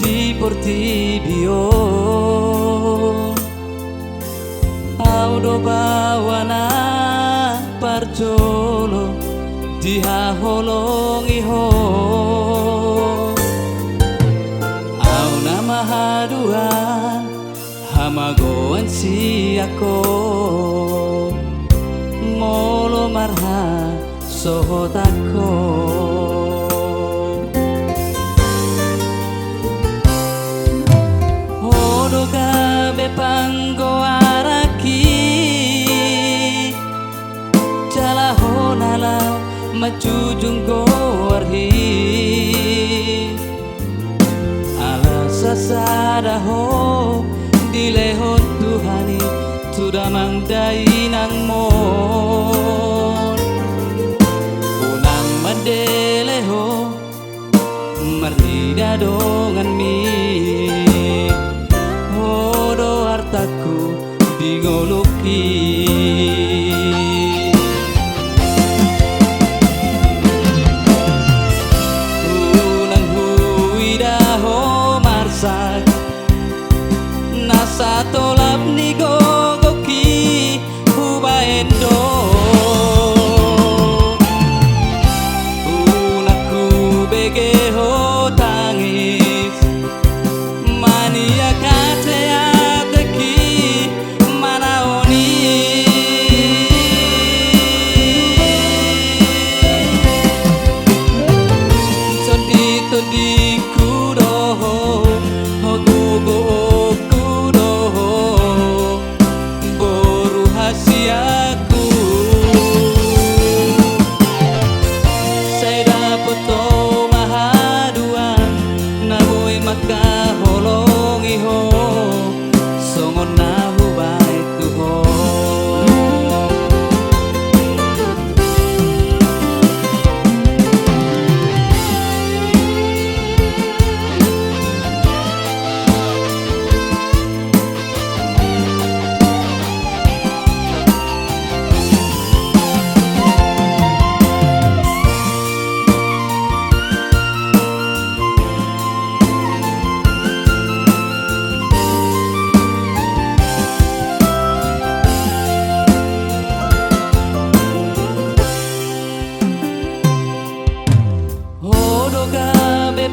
Di Portibio audo bawana parjolo di haholongi ho au nama haduan hamagoan si ako molo marha sohotako panggo araki jala honala macujung gorhi ala sasada ho dilehon Tuhani sudah mangdai nang mon unang madeleho marnida dongan mi hartaku dingoluki unang huida ho marsak nasa tolap ni gogoki hubaendo unaku bege ho tangis mania katea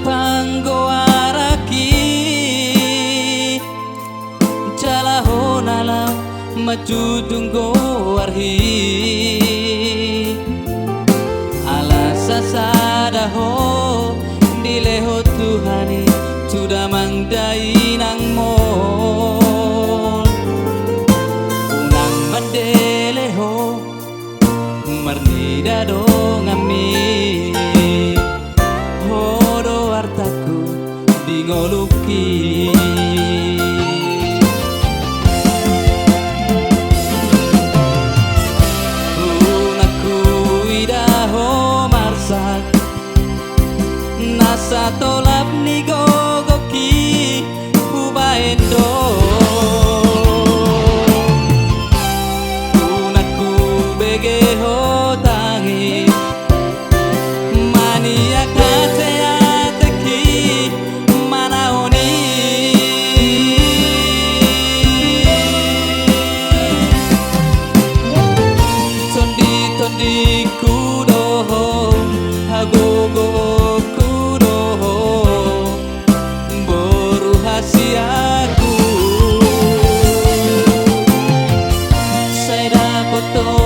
panggo araki jala honala macudung gorhi ala sasada ho dileho Tuhani sudah mangdai nang mon unang madeleho marnida dongami hartaku dingoluki unaku idaho marsak nasa tolap ni gogoki hubaendo unaku bege ho tangis mania katea di kudoho hagogo kudoho boru hasiaku saya dapat